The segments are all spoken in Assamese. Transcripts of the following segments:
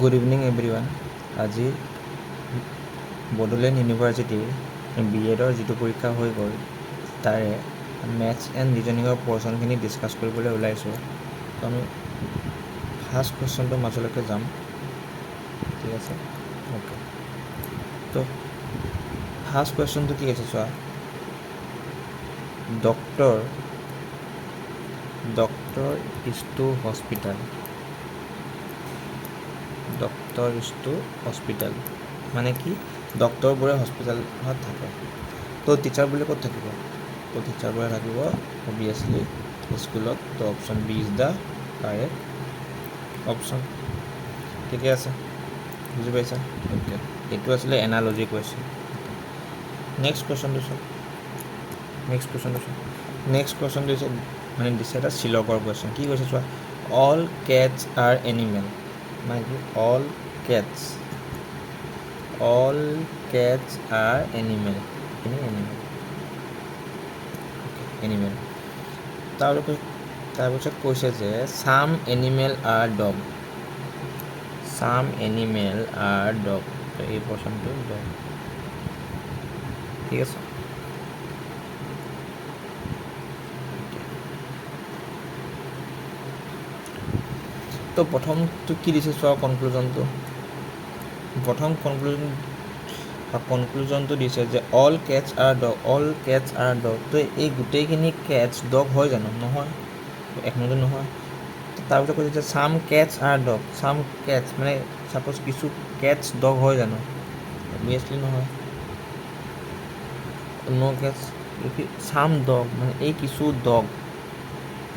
Good evening everyone. আজি বড়োলেণ্ড ইউনিভাৰ্চিটিৰ BEdৰ যিটো পৰীক্ষা হৈ গ'ল তাৰে মেথছ এণ্ড ৰিজনিঙৰ পৰ্চনখিনি ডিছকাছ কৰিবলৈ ওলাইছোঁ। তো আমি ফাৰ্ষ্ট কুৱেশ্যনটোৰ মাজলৈকে যাম, ঠিক আছে? অ'কে, তো ফাৰ্ষ্ট কুৱেশ্যনটো কি আছে চোৱা। Doctor is to hospital. Doctor is to hospital মানে কি? ডক্টৰবোৰে হস্পিটেলত থাকে। তো টিচাৰবোৰে ক'ত থাকিব? তো টিচাৰবোৰে থাকিব অবভিয়াছলি স্কুলত। তো option B is the correct option. ঠিকে আছে, বুজি পাইছা? অ'কে, এইটো আছিলে এনালজি কুৱেশ্যন। নেক্সট কুৱেশ্যনটো চাওক। নেক্সট কুৱেশ্যনটো হৈছে মানে দিছে এটা চিলকৰ কুৱেশ্যন। কি কৈছে চোৱা, অল কেটছ আৰ এনিমেল। মানে কি? All cache R animal. Animal. তাৰপিছত কৈছে যে চাম এনিমেল আৰ ডগ। এই পৰ্চনটো ডগ। ঠিক আছে, তো প্ৰথমটো কি দিছে চোৱা, কনক্লুজনটো দিছে যে অল কেটছ আৰ ডগ। তো এই গোটেইখিনি কেটছ ডগ হয় জানো? নহয়, একমতো নহয়। তাৰপিছত কৈছে যে চাম কেটছ আৰ ডগ। চাম কেটছ মানে ছাপ'জ কিছু কেটছ ডগ হয় জানো? অবভিয়াছলি নহয়। ন' কেটছ। চাম ডগ মানে এই কিছু ডগ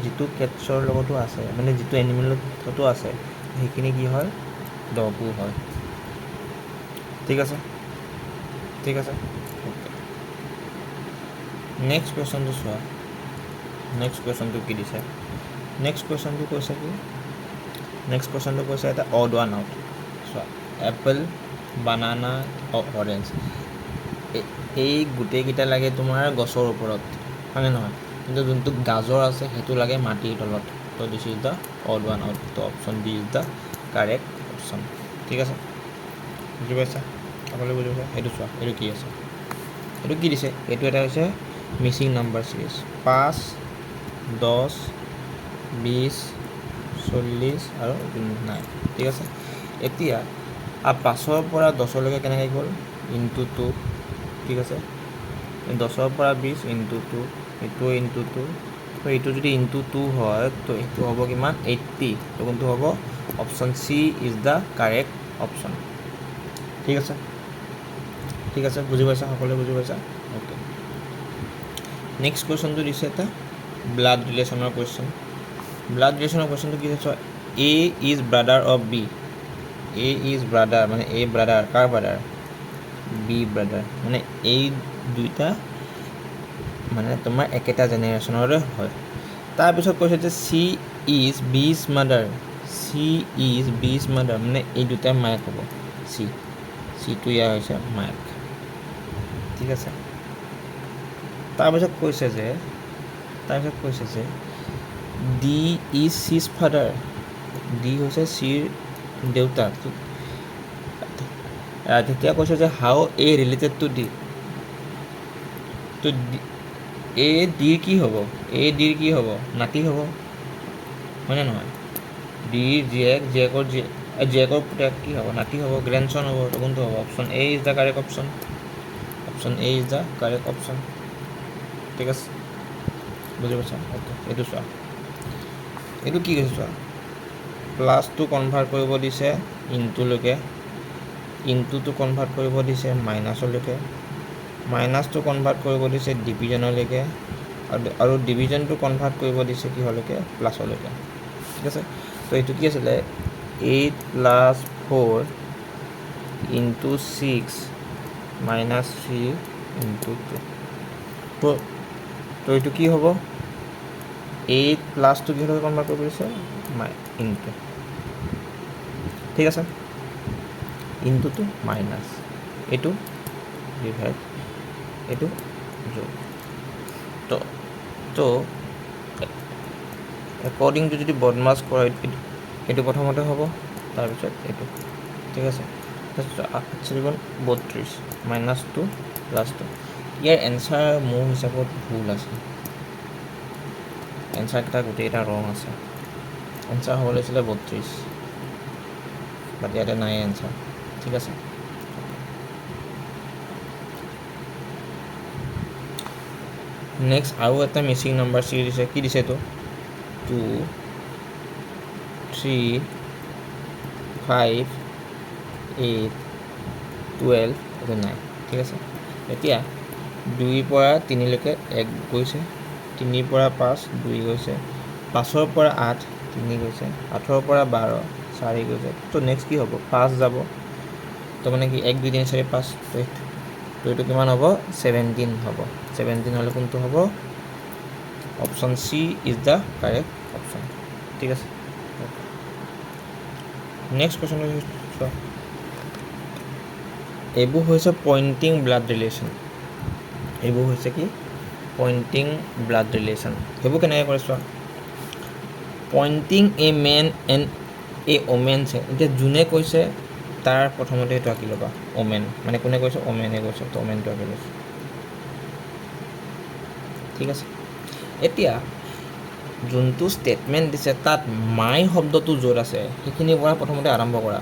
যিটো কেটছৰ লগতো আছে, মানে যিটো এনিমেলৰ লগতো আছে, সেইখিনি কি হয়? ডগো হয়। ঠিক আছে। অ'কে, নেক্সট কুৱেশ্যনটো চোৱা। নেক্সট কুৱেশ্যনটো কি দিছে? নেক্সট কুৱেশ্যনটো কৈছে এটা অড ওৱান আউট। চোৱা, এপল, বানানা, অৰেঞ্জ। এই গোটেইকেইটা লাগে তোমাৰ গছৰ ওপৰত, হয়নে নহয়? কিন্তু যোনটো গাজৰ আছে সেইটো লাগে মাটিৰ তলত। So this is the odd one out. So option D is the correct option. ঠিক আছে, বুজি পাইছা? সকলোৱে বুজি পাইছা? এইটো চোৱা, এইটো কি আছে? এইটো কি দিছে? এইটো এটা হৈছে মিচিং নাম্বাৰ ছিৰিজ। 5, 10, 20, 40 আৰু 9। ঠিক আছে, এতিয়া 5ৰ পৰা 10লৈকে কেনেকৈ গ'ল? ইনটু 2। ঠিক আছে, 10ৰ পৰা 20 ইনটু 2, এইটো ইনটু 2। তো এইটো যদি ইনটু 2 হয়, তো এইটো হ'ব কিমান? 80। তো কোনটো হ'ব? Option C is the correct option. ঠিক আছে, বুজি পাইছা? সকলোৱে বুজি পাইছা? অ'কে, নেক্সট কুৱেশ্যনটো দিছে এটা ব্লাড ৰিলেশ্যনৰ কুৱেশ্যনটো কি হৈছে? A is brother of B. A is brother মানে এ ব্ৰাদাৰ, কাৰ ব্ৰাদাৰ? B brother. মানে এই দুইটা মানে তোমাৰ একেটা জেনেৰেশ্যনৰে হয়। তাৰপিছত কৈছে যে চি ইজ বিজ মাদাৰ। মানে এই দুটাই মায়েক হ'ব। চিটো ইয়াৰ হৈছে মায়েক। ঠিক আছে, তাৰপিছত কৈছে যে D is cheese father. D হৈছে চিৰ দেউতাক। তেতিয়া কৈছে যে হাউ এ ৰিলেটেড টু ডি। তো এ ডিৰ কি হ'ব? নাতি হ'ব, হয়নে নহয়? ডিৰ জীয়েকৰ পুতেক কি হ'ব? নাতি হ'ব, গ্ৰেণ্ডচন হ'ব। কোনটো হ'ব? Option A is the correct option. ঠিক আছে, বুজি পাইছা? অ'কে, এইটো চোৱা। এইটো কি কৈছে চোৱা, প্লাছটো কনভাৰ্ট কৰিব দিছে ইনটুলৈকে, ইনটুটো কনভাৰ্ট কৰিব দিছে মাইনাছলৈকে, মাইনাছটো কনভাৰ্ট কৰিব দিছে ডিভিজনলৈকে, আৰু ডিভিজনটো কনভাৰ্ট কৰিব দিছে কিহলৈকে? প্লাছলৈকে। ঠিক আছে, তো এইটো কি আছিলে? 8 + 4 ইনটু 6 - 3 ইনটু 2। তো এইটো কি হ'ব? 8 প্লাছটো কিহলৈকে কনভাৰ্ট কৰিব দিছে? ইনটু। ঠিক আছে, ইনটুটো মাইনাছ, এইটো ডিভাইড, এইটো যোগ। তো একৰ্ডিং টু যদি বদমাছ কৰা এইটো প্ৰথমতে হ'ব, তাৰপিছত এইটো ঠিক আছে আচৰিবন 32 -2 +2 ইয়াৰ এনচাৰ মোৰ হিচাপত ভুল আছে এনচাৰকেইটা গোটেইকেইটা ৰং আছে এনচাৰ হ'ব লাগিছিলে 32 বাট ইয়াতে নাই এনচাৰ ঠিক আছে নেক্সট আৰু এটা মিচিং নাম্বাৰ চি দিছে কি দিছে এইটো 2 3 5 8 12 এইটো নাই ঠিক আছে এতিয়া 2 পৰা 3 লৈকে 1 গৈছে 3 পৰা 5 2 গৈছে 5 পৰা 8 3 গৈছে 8 পৰা 12 4 গৈছে তো নেক্সট কি হ'ব 5 যাব তো মানে কি 1 2 3 4 5 তো এইটো কিমান হ'ব 17 হ'ব 17 হ'লে কোনটো হ'ব option C is the correct option ঠিক আছে নেক্সট কুৱেশ্যন চোৱা এইবোৰ হৈছে পইণ্টিং ব্লাড ৰিলেশ্যন এইবোৰ হৈছে কি পইণ্টিং ব্লাড ৰিলেশ্যন সেইবোৰ কেনেকৈ কৰে চোৱা pointing a man and a women's এতিয়া যোনে কৈছে তাৰ প্ৰথমতে এইটো আঁকি ল'বা ওমেন মানে কোনে কৈছে ওমেনে কৈছে তো ওমেনটো আঁকি লৈছোঁ ঠিক আছে এতিয়া যোনটো ষ্টেটমেণ্ট দিছে তাত মাই শব্দটো য'ত আছে সেইখিনিৰ পৰা প্ৰথমতে আৰম্ভ কৰা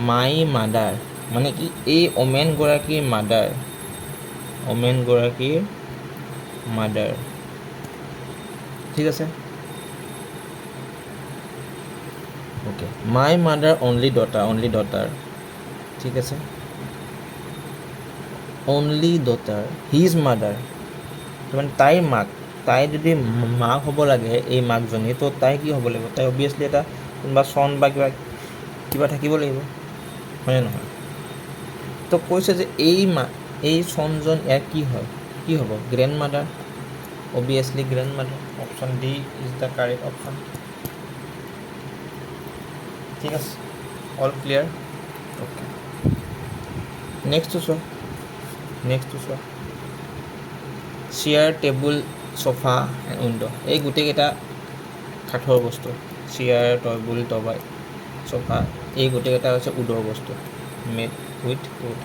মাই মাদাৰ মানে কি এই ওমেনগৰাকীৰ মাদাৰ ঠিক আছে okay my mother only daughter ঠিক আছে অনলি ডটাৰ হিজ মাদাৰ মানে তাইৰ মাক তাই যদি মাক হ'ব লাগে এই মাকজনী তো তাই কি হ'ব লাগিব তাই অভিয়াছলি এটা কোনোবা চন বা কিবা থাকিব লাগিব হয়নে নহয় তো কৈছে যে এই চনজন ইয়াৰ কি হ'ব grand mother obviously grand mother option D is the correct option ঠিক আছে অল ক্লিয়াৰ অ'কে নেক্সটটো চোৱা চেয়াৰ টেবুল চফা এণ্ড উইণ্ড' এই গোটেইকেইটা কাঠৰ বস্তু চেয়াৰ টেবুল চফা এই গোটেইকেইটা হৈছে উডৰ বস্তু মেড উইথ উড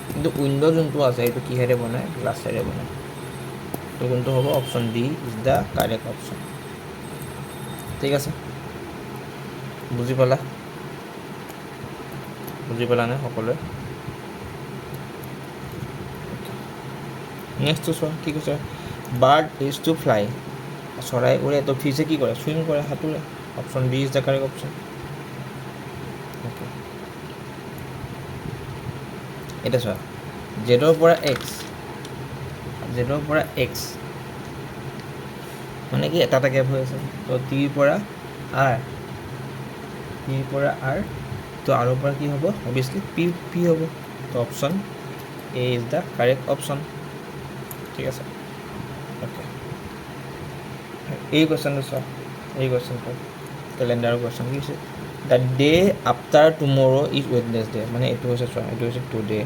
কিন্তু উইণ্ড' যোনটো আছে সেইটো কিহেৰে বনায় গ্লাছেৰে বনায় তো কোনটো হ'ব option D is the correct option ঠিক আছে বুজি পালানে সকলোৱে নেক্সটটো চোৱা কি কৈছে বাৰ্ড ইজ টু ফ্লাই চৰাই উৰে তো ফিছে কি কৰে চুইম কৰে সাঁতোৰে option D is the correct option okay এতিয়া চোৱা জেডৰ পৰা এক্স মানে কি এটা গেপ হৈ আছে তো টিৰ পৰা আৰ তো আৰৰ পৰা কি হ'ব অভিয়াছলি পি হ'ব তো option A is the correct option ঠিক আছে অ'কে এই কুৱেশ্যনটো চোৱা কেলেণ্ডাৰৰ কুৱেশ্যন কি হৈছে the day after tomorrow' is Wednesday মানে এইটো হৈছে চোৱা এইটো হৈছে টুডে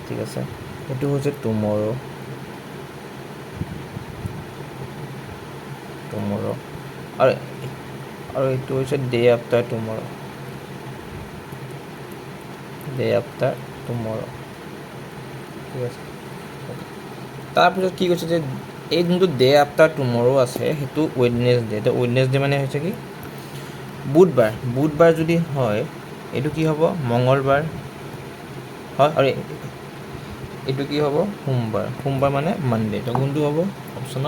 ঠিক আছে এইটো হৈছে টুমৰ' আৰু এইটো হৈছে ডে আফটাৰ টুমৰ' ঠিক আছে তাৰপিছত কি কৈছে যে এই যোনটো ডে আফটাৰ টুমৰ' আছে সেইটো ৱেডনেছডে তো ৱেডনেছডে মানে হৈছে কি বুধবাৰ যদি হয় এইটো কি হ'ব মঙলবাৰ হয় আৰু এইটো কি হ'ব সোমবাৰ মানে মানডে তো কোনটো হ'ব অপশ্যন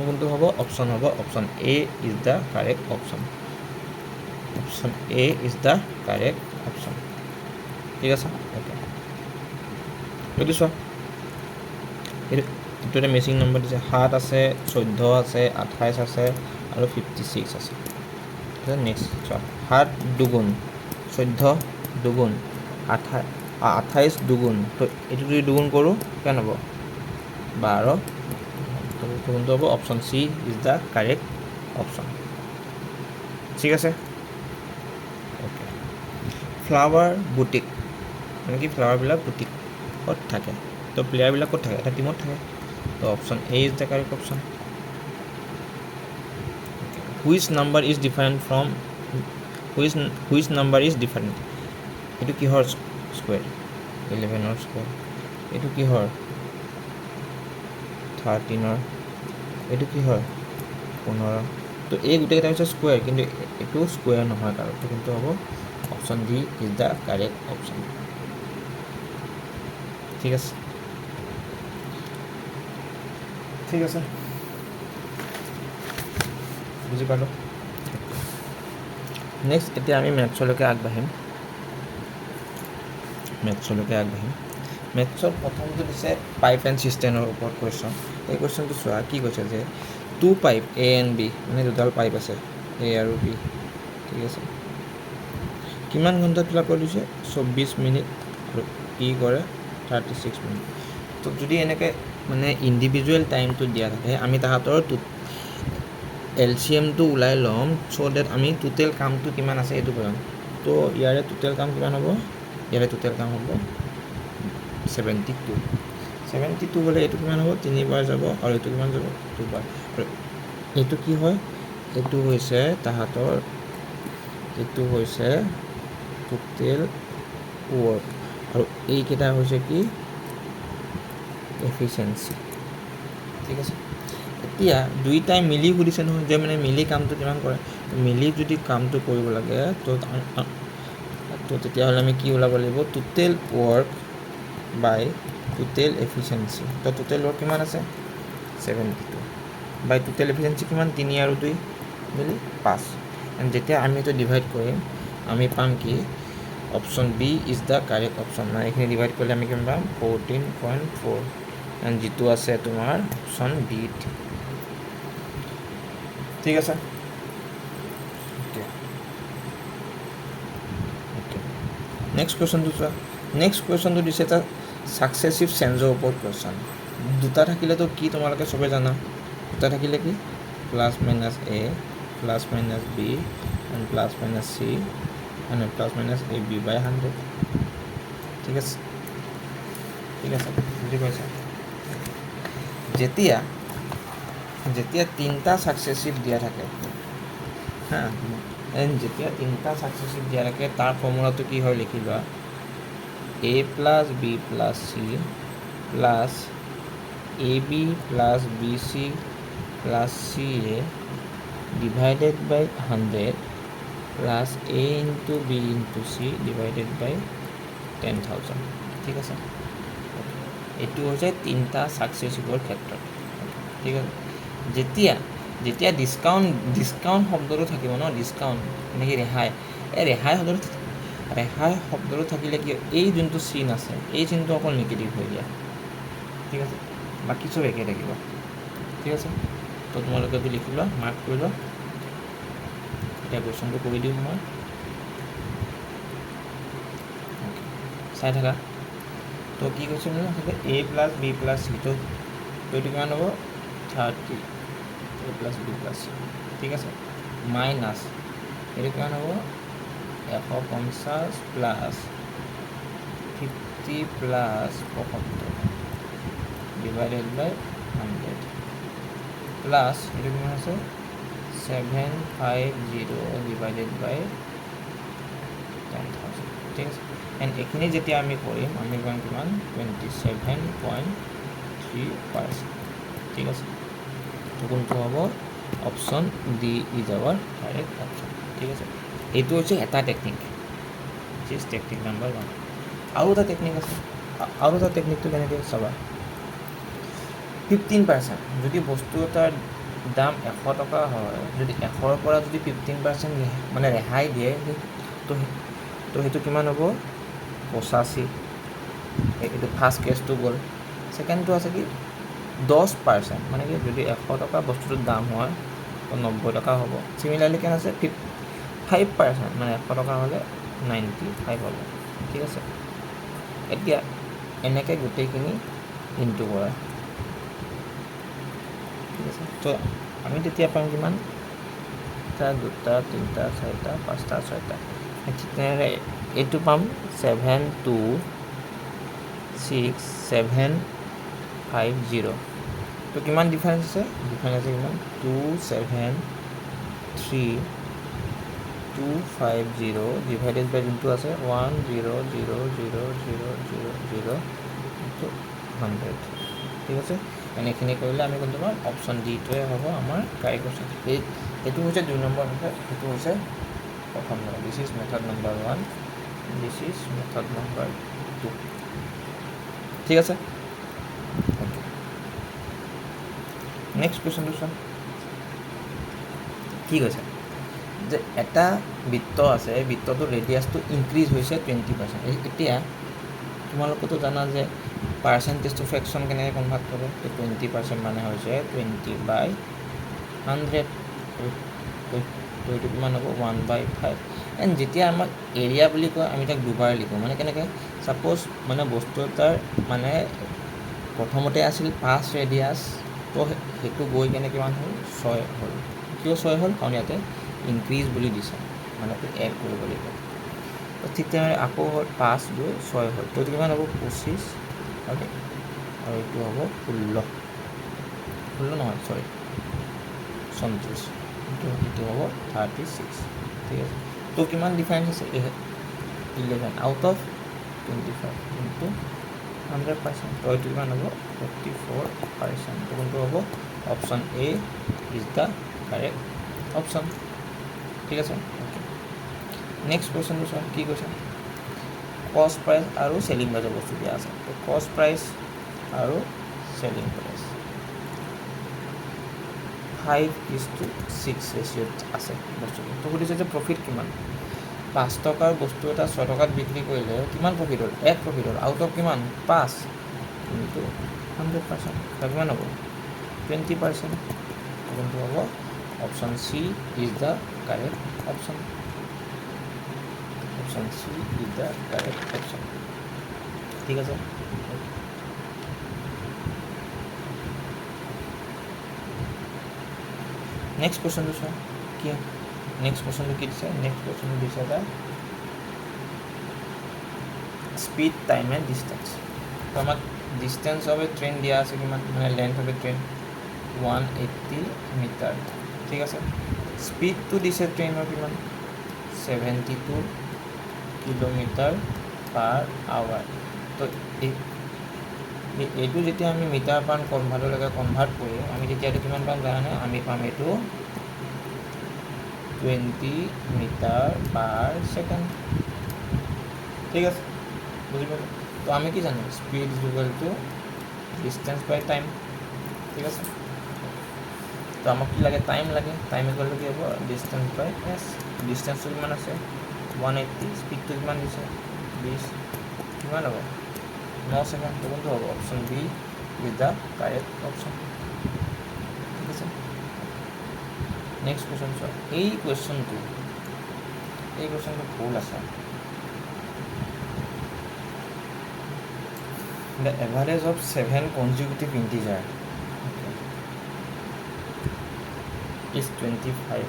কোনটো হ'ব option A is the correct option ঠিক আছে অ'কে এইটো চোৱা এইটো এটা মিচিং নম্বৰ দিছে 7 আছে 14 আছে 28 আছে আৰু 56 আছে নেক্সট চোৱা 7 দুগুণ 14 দুগুণ 28 দুগুণ তো এইটো যদি দুগুণ কৰোঁ কিমান হ'ব 12 কোনটো হ'ব option C is the correct option ঠিক আছে অ'কে ফ্লাৱাৰ বুটিক মানে কি ফ্লাৱাৰবিলাক বুটিকত থাকে তো প্লেয়াৰবিলাক ক'ত থাকে এটা টিমত থাকে তো option A is the correct option which number is different from which number is different, এইটো কিহৰ স্কুৱেৰ 11ৰ স্কুৱেৰ, এইটো কিহৰ 13ৰ, এইটো কিহৰ 15, তো এই গোটেইকেইটা হৈছে স্কুৱেৰ, কিন্তু এইটো স্কুৱেৰ নহয় কাৰণ এইটো কিন্তু হ'ব option D is the correct option. ঠিক আছে, ঠিক আছে, বুজি পালোঁ। নেক্সট এতিয়া আমি মেথছলৈকে আগবাঢ়িম। মেথছৰ প্ৰথমটো দিছে পাইপ এণ্ড চিষ্টেমৰ ওপৰত কুৱেশ্যন। এই কুৱেশ্যনটো চোৱা, কি কৈছে যে 2 পাইপ এ এণ্ড বি, মানে দুডাল পাইপ আছে এ আৰু বি, ঠিক আছে, কিমান ঘণ্টাত ফিল আপ কৰি দিছে 24 মিনিট আৰু ই কৰে 36 মিনিট। তো যদি এনেকৈ মানে ইণ্ডিভিজুৱেল টাইমটো দিয়া থাকে, আমি তাহাঁতৰ LCMটো ওলাই ল'ম, চ' ডেট আমি টোটেল কামটো কিমান আছে এইটো কৰিম। তো ইয়াৰে টোটেল কাম কিমান হ'ব, ইয়াৰে টোটেল কাম হ'ব 72 হ'লে এইটো কিমান হ'ব 3 বাৰ যাব, আৰু এইটো কিমান যাব 2 বাৰ। আৰু এইটো কি হয়, এইটো হৈছে তাহাঁতৰ, এইটো হৈছে টোটেল ৱৰ্ক, আৰু এইকেইটা হৈছে কি এফিচিয়েঞ্চি। ঠিক আছে, এতিয়া দুইটাই মিলি সুধিছে নহয় যে মানে মিলি কামটো কিমান কৰে, মিলি যদি কামটো কৰিব লাগে তো তেতিয়াহ'লে আমি কি ওলাব লাগিব, টোটেল ৱৰ্ক বাই টোটেল এফিচিয়েঞ্চি। তো টোটেল ৱৰ্ক কিমান আছে 72 বাই টোটেল এফিচিয়েঞ্চি কিমান 3 আৰু 2 মিলি 5। এণ্ড যেতিয়া আমি এইটো ডিভাইড কৰিম আমি পাম কি option B is the correct option. মানে এইখিনি ডিভাইড কৰিলে আমি কিমান পাম 14.4, এণ্ড যিটো আছে তোমাৰ অপশ্যন বিত। ঠিক আছে, নেক্সট কুৱেশ্যনটো চোৱা। নেক্সট কুৱেশ্যনটো দিছে এটা ছাকচেছিভ চেঞ্জৰ ওপৰত কুৱেশ্যন। দুটা থাকিলেতো কি তোমালোকে চবে জানা, দুটা থাকিলে কি plus minus A plus minus B and plus minus C and plus minus A B by 100। ঠিক আছে, ঠিক আছে, বুজি পাইছা। যেতিয়া তিনিটা ছাকচেছিভ দিয়া থাকে হা, এণ্ড যেতিয়া তিনিটা ছাকচেছিভ দিয়া থাকে তাৰ ফৰ্মুলাটো কি হয় লিখি লোৱা, A plus B plus C plus A B plus B C plus C A divided by 100 plus A into B into C divided by 10,000। ঠিক আছে, এইটো হৈছে তিনিটা ছাকচেছিভৰ ক্ষেত্ৰত। ঠিক আছে, যেতিয়া ডিছকাউণ্ট শব্দটো থাকিব ন, ডিছকাউণ্ট এনেকৈ ৰেহাই, এই ৰেহাই শব্দটো থাকিলে কি এই যোনটো চিন আছে এই চিনটো অকল নিগেটিভ হৈ যায়। ঠিক আছে, বাকী চব একে থাকিব। ঠিক আছে, তো তোমালোকে এইটো লিখি লোৱা, মাৰ্ক কৰি লোৱা। এতিয়া কুৱেশ্যনটো কৰি দিওঁ মই, চাই থাকা। তো কি কৈছে মানে এ প্লাছ বি প্লাছ চি, তো এইটো কিমান হ'ব 30 এ প্লাছ বি প্লাছ চি। ঠিক আছে, মাইনাছ এইটো কিমান হ'ব 150 plus 50 plus 75 divided by 100 plus এইটো কিমান আছে 750 ডিভাইডেড বাই 10,000। ঠিক আছে, এণ্ড এইখিনি যেতিয়া আমি কৰিম আমি পাম কিমান 27.3%। ঠিক আছে, তো কোনটো হ'ব option D is our correct option. ঠিক আছে, এইটো হৈছে এটা টেকনিক, ইজ টেকনিক নাম্বাৰ 1। আৰু এটা টেকনিক আছে, আৰু এটা টেকনিকটো কেনেকৈ চাবা, 15%। যদি বস্তু এটাৰ দাম 100 টকা হয়, যদি 100ৰ পৰা যদি 15% মানে ৰেহাই দিয়ে তো সেইটো কিমান হ'ব 85। এইটো ফাৰ্ষ্ট কেছটো গ'ল। ছেকেণ্ডটো আছে কি 10%, মানে কি যদি 100 টকা বস্তুটোৰ দাম হয় তো 90 টকা হ'ব। চিমিলাৰলি কেনে আছে 5%, মানে 100 টকা হ'লে 95 হ'ব। ঠিক আছে, এতিয়া এনেকৈ গোটেইখিনি ইনটু কৰা। ঠিক আছে, তো আমি তেতিয়া পাম কিমান 1 2 3 4 5 6। ঠিক তেনেদৰে এইটো পাম 726,750। তো কিমান ডিফাৰেঞ্চ আছে, ডিফাৰেঞ্চ আছে কিমান 27 3250 ডিভাইডেড বাই যোনটো আছে 1000000 ইনটু 100 ঠিক আছে এইখিনি কৰিলে আমি কোনটো পাম অপশ্যন ডিটোৱে হ'ব আমাৰ কাৰেক্ট অপশ্যন এইটো হৈছে 2 নম্বৰ মেথড এইটো হৈছে প্ৰথম number this is method number 1 this is method number 2 ঠিক আছে নেক্সট কুৱেশ্যনটো চোৱা কি কৈছে যে এটা বৃত্ত আছে এই বৃত্তটোৰ ৰেডিয়াছটো ইনক্ৰিজ হৈছে 20%। এতিয়া তোমালোকেতো জানা যে পাৰ্চেণ্টেজটো ফ্ৰেকশ্যন কেনেকৈ কনভাৰ্ট কৰে তো 20% মানে হৈছে 20/100 তো এইটো কিমান হ'ব 1/5 এণ্ড যেতিয়া আমাক এৰিয়া বুলি কয় আমি তাক দুবাৰ লিখোঁ মানে কেনেকৈ ছাপ'জ মানে বস্তু এটাৰ মানে প্ৰথমতে আছিল 5 ৰেডিয়াছ তো সেইটো গৈ কেনে কিমান হ'ল 6 হ'ল কিয় 6 হ'ল কাৰণ ইয়াতে ইনক্ৰিজ বুলি দিছে মানে এড কৰিব লাগিব তো ঠিক তেনেদৰে আকৌ হ'ল 5 গৈ 6 হ'ল তো এইটো কিমান হ'ব 25 অ'কে আৰু এইটো হ'ব 16 নহয় চৰি 34 এইটো হ'ব 36 ঠিক আছে তো কিমান ডিফাৰেঞ্চ আছে 11 আউট অফ 25 ইনটু 100% তো এইটো কিমান হ'ব 44% তো কোনটো হ'ব option A is the correct option ঠিক আছে অ'কে নেক্সট কুৱেশ্যনটো চোৱা কি কৈছে কষ্ট প্ৰাইচ আৰু চেলিং প্ৰাইচৰ বস্তু দিয়া আছে তো কষ্ট প্ৰাইচ আৰু চেলিং প্ৰাইচ 5:6 ৰেচিঅ'ত আছে বস্তুটো তো সুধিছে যে প্ৰফিট কিমান 5 টকাৰ বস্তু এটা 6 টকাত বিক্ৰী কৰিলে কিমান প্ৰফিট হ'ল 1 প্ৰফিট হ'ল আউট অফ কিমান 5 ইনটু 100% কিমান হ'ব 20% কোনটো হ'ব option C is the correct option option C is the correct option ঠিক আছে নেক্সট কুৱেশ্যনটো চোৱা কি নেক্সট কুৱেশ্যনটো কি দিছে নেক্সট কুৱেশ্যনটো দিছে এটা স্পীড টাইম এণ্ড ডিষ্টেঞ্চ তো আমাক ডিষ্টেঞ্চ অফ এ ট্ৰেইন দিয়া আছে কিমান মানে length of a train 180 metre ঠিক আছে স্পীডটো দিছে ট্ৰেইনৰ কিমান 72 কিলোমিটাৰ পাৰ আৱাৰ তো এইটো যেতিয়া আমি মিটাৰ পাৰ কনভাৰ্টলৈকে কনভাৰ্ট কৰিম আমি তেতিয়া এইটো কিমান পাম জানানে আমি পাম এইটো 20 মিটাৰ পাৰ ছেকেণ্ড ঠিক আছে বুজি পালোঁ তো আমি কি জানো speed is equal to distance by time ঠিক আছে তো আমাক কি লাগে টাইম ইকুৱেল টু কি হ'ব ডিষ্টেঞ্চ বাই এছ ডিষ্টেঞ্চটো কিমান আছে 180 স্পীডটো কিমান দিছে 20 কিমান হ'ব 9 ছেকেণ্ড তো কোনটো হ'ব option B is the correct option ঠিক আছে নেক্সট কুৱেশ্যন চোৱা এই কুৱেশ্যনটো ভুল আছে the average of 7 consecutive integer is 25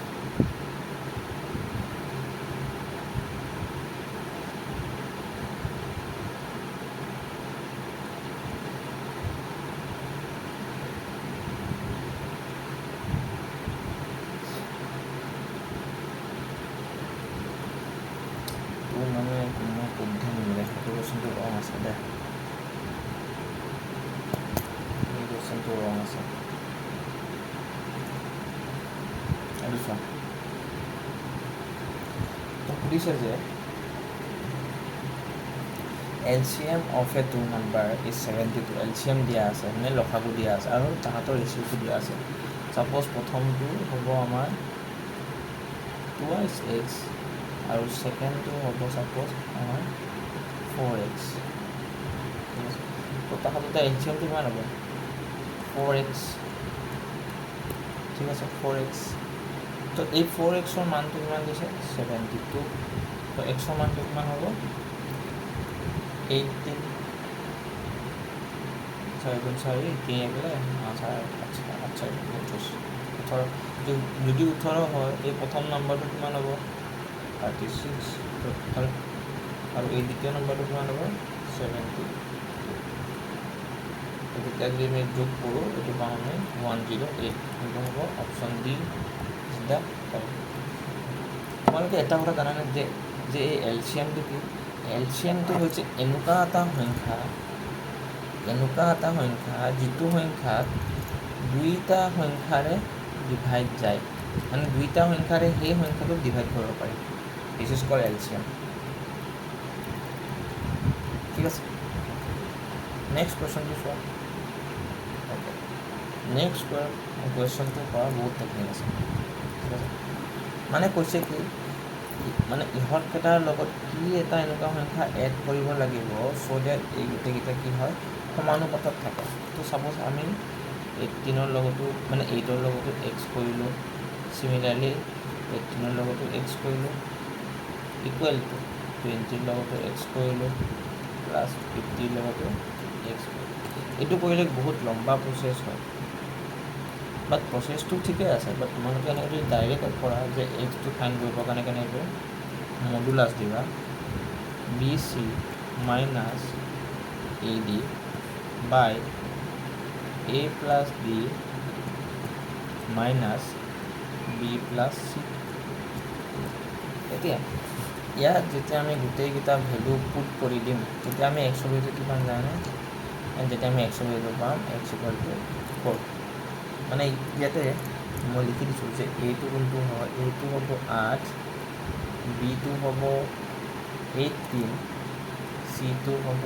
তো মানে কোনো শুদ্ধ নিমিলে সেইটো কুৱেশ্যনটো ৰং আছে দে কুৱেশ্যনটো ৰং আছে এইটো চোৱা তো সুধিছে যে LCM of a 2 number is 72 LCM দিয়া আছে মানে লসাগু দিয়া আছে আৰু তাহাঁতৰ ৰেচিঅ'টো দিয়া আছে ছাপ'জ প্ৰথমটো হ'ব আমাৰ 2x আৰু ছেকেণ্ডটো হ'ব ছাপ'জ আমাৰ 4x তো তাহাঁততে LCMটো কিমান হ'ব 4x ঠিক আছে 4x তো এই 4xৰ মানটো কিমান দিছে 72 তো xৰ মানটো কিমান হ'ব 18 4 3 একেবাৰে আচ্ছা 18 যদি 18 হয় এই প্ৰথম নম্বৰটো কিমান হ'ব 36 আৰু এই দ্বিতীয় নম্বৰটো কিমান হ'ব 70 তেতিয়া যদি আমি যোগ কৰোঁ এইটো পাম আমি 108 এইটো হ'ব অপশ্যন ডি দ্য তোমালোকে এটা কথা জানানে যে যে এই এলচিয়ামটো কি এলচিয়ামটো হৈছে এনেকুৱা এটা সংখ্যা যিটো সংখ্যাত দুইটা সংখ্যাৰে ডিভাইড যায় মানে দুইটা সংখ্যাৰে সেই সংখ্যাটো ডিভাইড কৰিব পাৰি দিছ ইজ কল্ড এলচিয়াম ঠিক আছে নেক্সট কুৱেশ্যনটো চোৱা অ'কে নেক্সট কুৱেশ্যনটো কৰা বহুত টেকনিক আছে ঠিক আছে মানে কৈছে কি মানে ইহঁতকেইটাৰ লগত কি এটা এনেকুৱা সংখ্যা এড কৰিব লাগিব চ' ডেট এই গোটেইকেইটা কি হয় সমানুপাতত থাকে তো ছাপ'জ আমি 18ৰ লগতো মানে 8ৰ লগতো এক্স কৰিলোঁ চিমিলাৰলি 18ৰ লগতো এক্স কৰিলোঁ ইকুৱেল টু 20ৰ লগতো এক্স কৰিলোঁ প্লাছ 50ৰ লগতো এক্স কৰিলোঁ এইটো কৰিলে বহুত লম্বা প্ৰচেছ হয় বাট প্ৰচেছটো ঠিকে আছে বাট তোমালোকে এনেকৈ যদি ডাইৰেক্ট কৰা যে এক্সটো ফাইন কৰিবৰ কাৰণে কেনেকৈ মডুলাছ দিবা B C minus A D by A plus B minus B plus C এতিয়া ইয়াত যেতিয়া আমি গোটেইকেইটা ভেলু পুট কৰি দিম তেতিয়া আমি এক্সৰ ভেলুটো কিমান জানে যেতিয়া আমি এক্সৰ ভেলু পাম এক্স ইকুৱেল টু 4 মানে ইয়াতে মই লিখি দিছোঁ যে এটো কোনটো হয় এটো হ'ব 8 বিটো হ'ব 18 চিটো হ'ব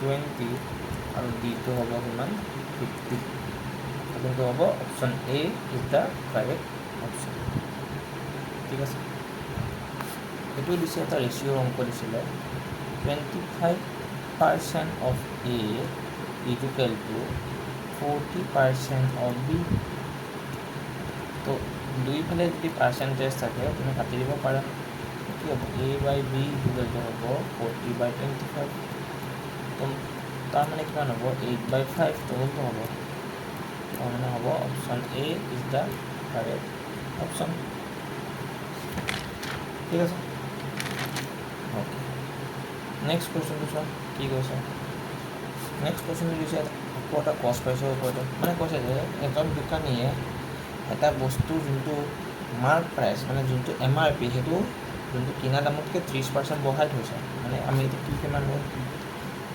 20 আৰু ডিটো হ'ব কিমান 50 কোনটো হ'ব option A is the correct option ঠিক আছে এইটো দিছে এটা ৰেচিঅ'ৰ অংক দিছিলে 25% of A equal to 40% of B তো দুইফালে যদি পাৰ্চেণ্টেজ থাকে তুমি কাটি দিব পাৰা কি হ'ব এ বাই বি ইকুৱেল টু হ'ব 40/25 তো তাৰমানে কিমান হ'ব 8/5 তো কোনটো হ'ব তাৰমানে হ'ব option A is the correct option ঠিক আছে অ'কে নেক্সট কুৱেশ্যনটো চোৱা কি কৈছে নেক্সট কুৱেশ্যনটো দিছে আকৌ এটা কষ্ট প্ৰাইচৰ ওপৰতে মানে কৈছে যে এজন দোকানীয়ে এটা বস্তুৰ যোনটো মাৰ্ক প্ৰাইচ মানে যোনটো MRP সেইটো যোনটো কিনা দামতকৈ 30% বঢ়াই থৈছে মানে আমি এইটো কি কিমান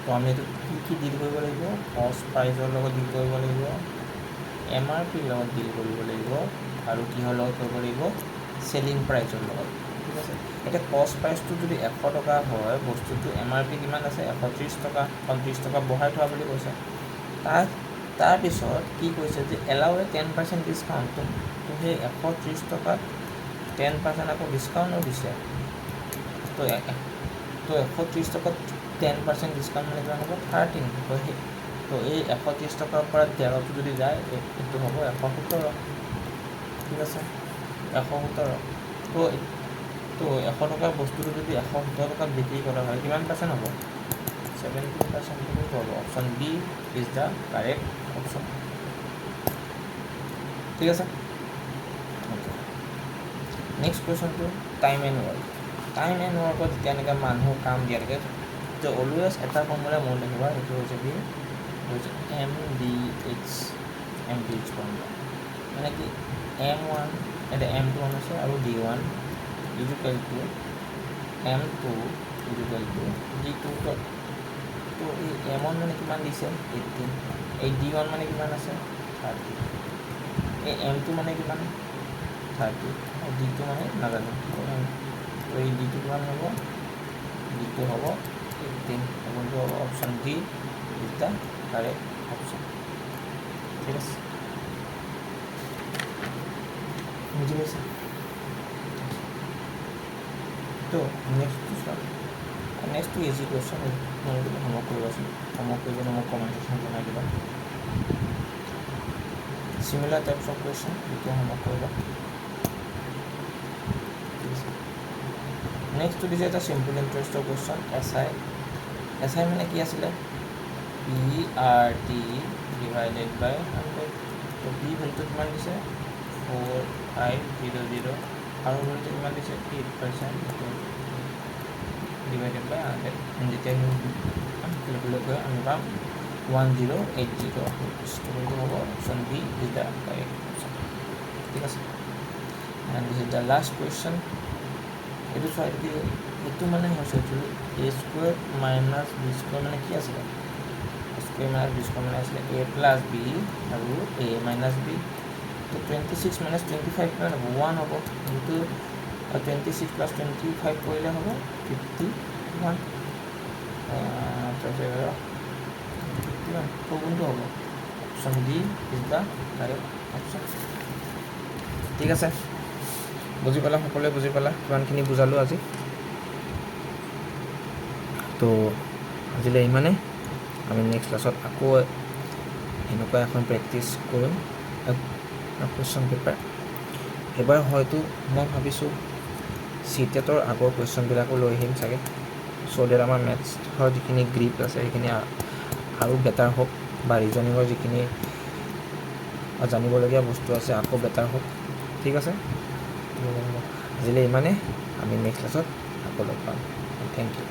তো আমি এইটো কি ডিল কৰিব লাগিব কষ্ট প্ৰাইচৰ লগত ডিল কৰিব লাগিব MRPৰ লগত ডিল কৰিব লাগিব আৰু কিহৰ লগত কৰিব লাগিব চেলিং প্ৰাইচৰ লগত ঠিক আছে এতিয়া কষ্ট প্ৰাইচটো যদি 100 টকা হয় বস্তুটো MRP কিমান আছে 130 টকা 30 টকা বঢ়াই থোৱা বুলি কৈছে তাৰপিছত কি কৈছে যে এলাউ এ 10% ডিছকাউণ্ট তো সেই 130 টকাত 10% আকৌ ডিছকাউণ্টো দিছে তো 130 টকাত 10% ডিছকাউণ্ট মানে কিমান হ'ব 13 তো এই 130 টকাৰ পৰা 13টো যদি যায় এইটো হ'ব 117 ঠিক আছে 117 তো 100 টকাৰ বস্তুটো যদি 117 টকাত বিক্ৰী কৰা হয় কিমান পাৰ্চেণ্ট হ'ব 17% হ'ব option B is the correct option ঠিক আছে নেক্সট কুৱেশ্যনটো টাইম এণ্ড ৱৰ্কত যেতিয়া এনেকৈ মানুহ কাম দিয়া থাকে তো অলৱেজ এটা ফৰ্মুলা মনত ৰাখিবা সেইটো হৈছে কি হৈছে MDH ফৰ্মুলা মানে কি M1 এটা M2 আছে আৰু D1 equal to M2 equal to D2 তো এই M1 মানে কিমান দিছে 18 এই D1 মানে কিমান আছে 30 এই M2 মানে কিমান 30 আৰু D2 মানে নাজানো তো এই D2 কিমান হ'ব D2 হ'ব 18 কোনটো হ'ব option D is the correct option ঠিক আছে বুজি পাইছে তো নেক্সটটো ইজি কুৱেশ্যন তোমালোকে হোমৱৰ্ক কৰিবাচোন হোমৱৰ্ক কৰি কিনে মোক কমেণ্ট ছেকশ্যন জনাই দিবা চিমিলাৰ টাইপছ অফ কুৱেশ্যন এইটো হোমৱৰ্ক কৰিবা ঠিক আছে নেক্সটটো দিছে এটা চিম্পল ইণ্টাৰেষ্টৰ কুৱেশ্যন SI মানে কি আছিলে PRT ডিভাইডেড বাই 100 তো P ভেলুটো কিমান দিছে 4500 আৰু ভেলুটো কিমান দিছে 8% ডিভাইডেড বাই 100 যেতিয়া কেলকুলেট কৰি আমি পাম 1080 ষ্টুডেণ্টটো হ'ব option B is the correct option ঠিক আছে and this is the last question এইটো চোৱা এইটো মানে হৈছে A square minus B square মানে কি আছিলে স্কুৱেৰ মাইনাছ বি স্কুৱেৰ মানে আছিলে এ প্লাছ বি আৰু এ মাইনাছ বি তো 26 মাইনাছ 25 কিমান হ'ব 1 হ'ব কিন্তু 26 প্লাছ 25 কৰিলে হ'ব 51 তাৰপিছত কিমান কোনটো হ'ব option D is the correct option ঠিক আছে বুজি পালা সকলোৱে বুজি পালা কিমানখিনি বুজালোঁ আজি তো আজিলৈ ইমানে আমি নেক্সট ক্লাছত আকৌ এনেকুৱা এখন প্ৰেক্টিছ কৰিম কুৱেশ্যন পেপাৰ এবাৰ হয়তো মই ভাবিছোঁ চিটেটৰ আগৰ কুৱেশ্যনবিলাকো লৈ আহিম চাগে চ' ডেট আমাৰ মেথছৰ যিখিনি গ্ৰিপ আছে সেইখিনি আৰু বেটাৰ হওক বা ৰিজনিঙৰ যিখিনি জানিবলগীয়া বস্তু আছে আকৌ বেটাৰ হওক ঠিক আছে আজিলৈ ইমানে আমি নেক্সট ক্লাছত আকৌ লগ পাম থেংক ইউ